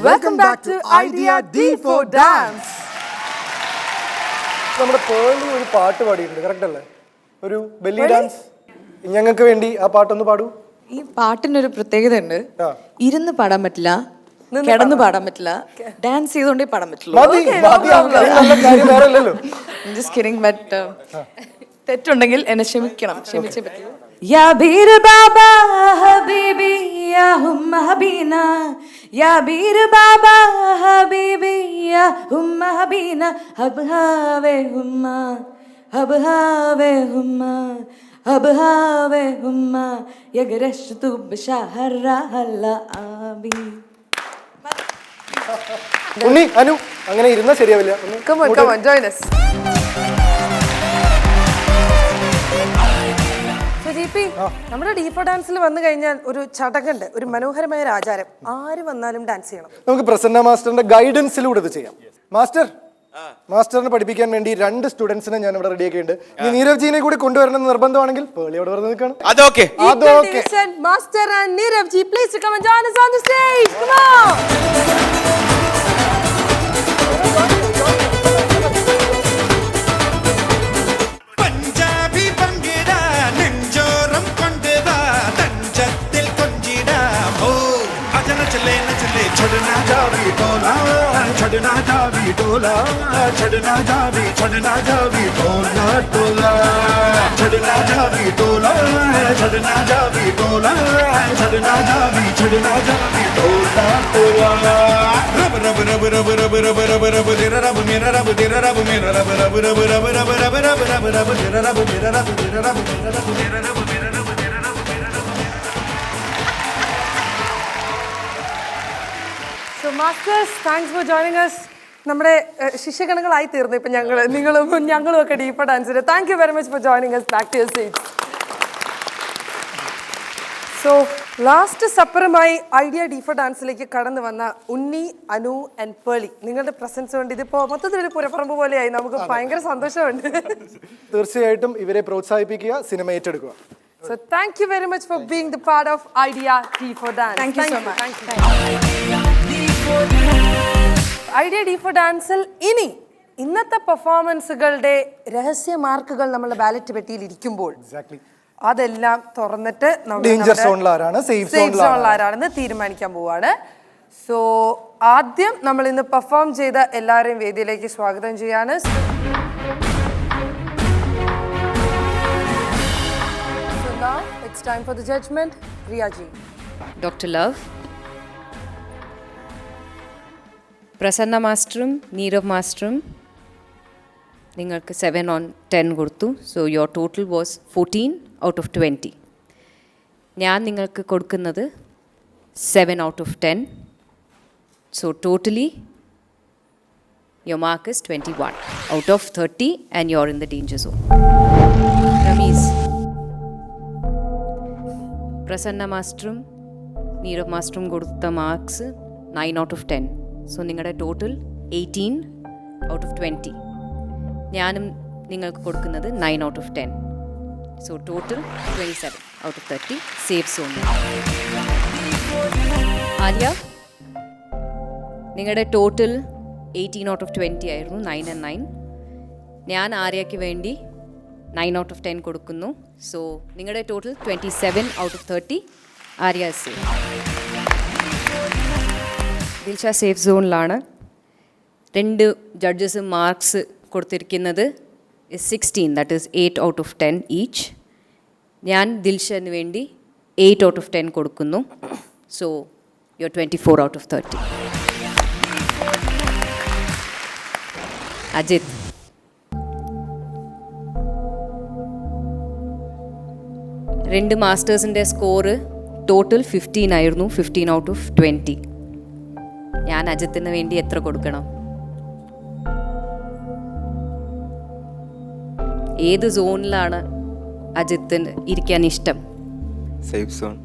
Welcome back to Idea D for Dance. നമ്മുടെ പേളി ഒരു പാട്ട് പാടിയിട്ടുണ്ട്, കറക്റ്റ് അല്ലേ? ഒരു ബെല്ലി ഡാൻസ്. ഞങ്ങൾക്ക് വേണ്ടി ആ പാട്ടൊന്ന് പാടൂ. ഈ പാട്ടിനൊരു പ്രത്യേകത ഉണ്ട്. ഇരുന്ന് പാടാൻ പറ്റില്ല, കിടന്ന് പാടാൻ പറ്റില്ല, ഡാൻസ് ചെയ്തോണ്ടേ പാടാൻ പറ്റുള്ളൂ. തെറ്റുണ്ടെങ്കിൽ എന്നെ ക്ഷമിക്കണം, ക്ഷമിച്ചേ പറ്റുള്ളൂ. യാ ബീർ ബാബാ ഹബീബി യാ ഹുമ്മ ഹബീന, യാ ബീർ ബാബാ ഹബീബി യാ ഹുമ്മ ഹബീന, ഹബ് ഹാവേ ഹുമ്മ, ഹബ് ഹാവേ ഹുമ്മ, ഹബ് ഹാവേ ഹുമ്മ, യഗരശ്തു ബശഹറഹല ആബി. ഉണ്ണി, അനു, അങ്ങനെ ഇരുന്നാ ശരിയാവില്ല. Come on, join us. നമ്മുടെ ഡീഫോ ഡാൻസിൽ വന്നു കഴിഞ്ഞാൽ ഒരു ചടങ്ങുണ്ട്, ഒരു മനോഹരമായ ഒരു ആചാരം. ആര് വന്നാലും ഡാൻസ് ചെയ്യണം. നമുക്ക് പ്രസന്ന മാസ്റ്ററിന്റെ ഗൈഡൻസിലൂടെ ഇത് ചെയ്യാം. മാസ്റ്ററിനെ പഠിപ്പിക്കാൻ വേണ്ടി 2 സ്റ്റുഡൻസിനെ ഞാൻ ഇവിടെ റെഡിയാക്കിയിട്ടുണ്ട്. ഇനി നീരവ് ജീനെ കൂടി കൊണ്ടുവരണം എന്ന് നിർബന്ധമാണെങ്കിൽ പേളി അവിടെ വന്ന് നിൽക്കണം. Master and Neerav ji, please come and join us on the stage. Come on. छड़ना जावी टोला, छड़ना जावी टोला, छड़ना जावी टोला टोला, छड़ना जावी टोला, छड़ना जावी टोला, छड़ना जावी टोला टोला. रब रब रब रब रब रब रब रब तेरा रब मेरा रब तेरा रब मेरा रब रब रब रब रब रब रब रब रब तेरा रब मेरा रब तेरा रब मेरा रब तेरा रब मेरा रब. So masters, thanks for joining us. നമ്മുടെ ശിഷ്യഗണങ്ങളായി തീർന്നു ഇപ്പം ഞങ്ങളും ഒക്കെ ഡീഫോ ഡാൻസിന്. Thank you very much for joining us. Back to your seat. So last സപ്പറുമായി ഐഡിയ ഡീഫോ ഡാൻസിലേക്ക് കടന്നു വന്ന ഉണ്ണി, അനു ആൻഡ് പേളി, നിങ്ങളുടെ പ്രസൻസ് കൊണ്ട് ഇതിപ്പോൾ മൊത്തത്തിലൊരു പുരപ്പറമ്പ് പോലെയായി. നമുക്ക് ഭയങ്കര സന്തോഷമുണ്ട്. തീർച്ചയായിട്ടും ഇവരെ പ്രോത്സാഹിപ്പിക്കുക, സിനിമ ഏറ്റെടുക്കുക. So thank you very much for being the part of Idea D4 Dance. Thank you so much. Idea D4 Danceൽ ഇന്നത്തെ പെർഫോമൻസുകളുടെ രഹസ്യ മാർക്കുകൾ നമ്മുടെ ബാലറ്റ് പെട്ടിയിൽ ഇരിക്കുമ്പോൾ അതെല്ലാം തുറന്നിട്ട് ഡേഞ്ചർ സോണിലാരാണ്, സേഫ് സോണിലാരാണെന്ന് തീരുമാനിക്കാൻ പോവാണ്. സോ ആദ്യം നമ്മൾ ഇന്ന് പെർഫോം ചെയ്ത എല്ലാവരെയും വേദിയിലേക്ക് സ്വാഗതം ചെയ്യാണ്. Now it's time for the judgment. Priya ji. Dr. Love, Prasanna Masterum, Neerav Masterum, നിങ്ങൾക്ക് 7 on 10 കൊടുത്തു. So your total was 14 out of 20. ഞാൻ നിങ്ങൾക്ക് കൊടുക്കുന്നത് 7 out of 10. So totally your mark is 21 out of 30 and you're in the danger zone. Ramesh, Prasanna മാസ്റ്ററും Nirav മാസ്റ്ററും കൊടുത്ത marks 9 out of 10. So നിങ്ങളുടെ total 18 out of 20. ഞാനും നിങ്ങൾക്ക് കൊടുക്കുന്നത് 9 out of 10. So total 27 out of 30. Safe zone. Arya, നിങ്ങളുടെ total 18 out of 20 ആയിരുന്നു, 9 and 9. ഞാൻ ആര്യയ്ക്ക് വേണ്ടി 9 out of 10 കൊടുക്കുന്നു. സോ നിങ്ങളുടെ total 27 out of 30. Arya safe. Dilsha safe സോണിലാണ്. 2 ജഡ്ജസ് മാർക്സ് കൊടുത്തിരിക്കുന്നത് 16, that is 8 out of 10 each. ഞാൻ ദിൽഷന് വേണ്ടി 8 out of 10 കൊടുക്കുന്നു. So you 24 out of 30. Ajith, രണ്ട് മാസ്റ്റേഴ്സിൻ്റെ സ്കോറ് ടോട്ടൽ 15 ആയിരുന്നു, 15 out of 20. ഞാൻ അജിത്തിന് വേണ്ടി എത്ര കൊടുക്കണം? ഏത് സോണിലാണ് അജിത്തിന് ഇരിക്കാൻ ഇഷ്ടം? Safe zone.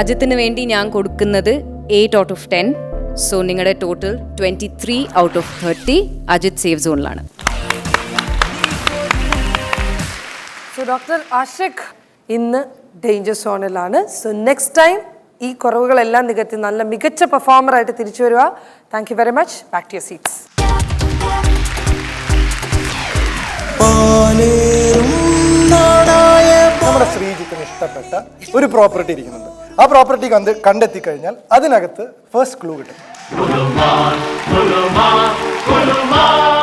അജിത്തിന് വേണ്ടി ഞാൻ കൊടുക്കുന്നത് 8 out of 10. സോ നിങ്ങളുടെ total 23 out of 30. Ajith safe സോണിലാണ്. So Dr. Ashik ഇന്ന് ഡേഞ്ചർ സോണിലാണ്. സോ നെക്സ്റ്റ് ടൈം ഈ കുറവുകളെല്ലാം നികത്തി നല്ല മികച്ച പെർഫോമറായിട്ട് തിരിച്ചു വരിക. Thank you very much. Back to your seats. നമ്മുടെ ശ്രീജിത്തിന് ഇഷ്ടപ്പെട്ട ഒരു പ്രോപ്പർട്ടി ഇരിക്കുന്നുണ്ട്. ആ പ്രോപ്പർട്ടി കണ്ടെത്തി കഴിഞ്ഞാൽ അതിനകത്ത് ഫസ്റ്റ് ക്ലൂ കിട്ടും.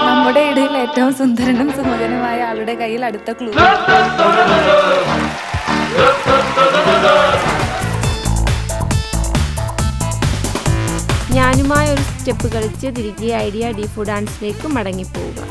നമ്മുടെ ഇടയിൽ ഏറ്റവും സുന്ദരനും സുമകനുമായ ആളുടെ കയ്യിൽ അടുത്ത ക്ലൂ. ഞാനുമായി ഒരു സ്റ്റെപ്പ് കളിച്ച് തിരികെ ഐഡിയ ഡീഫോ ഡാൻസിലേക്ക് മടങ്ങിപ്പോവുക.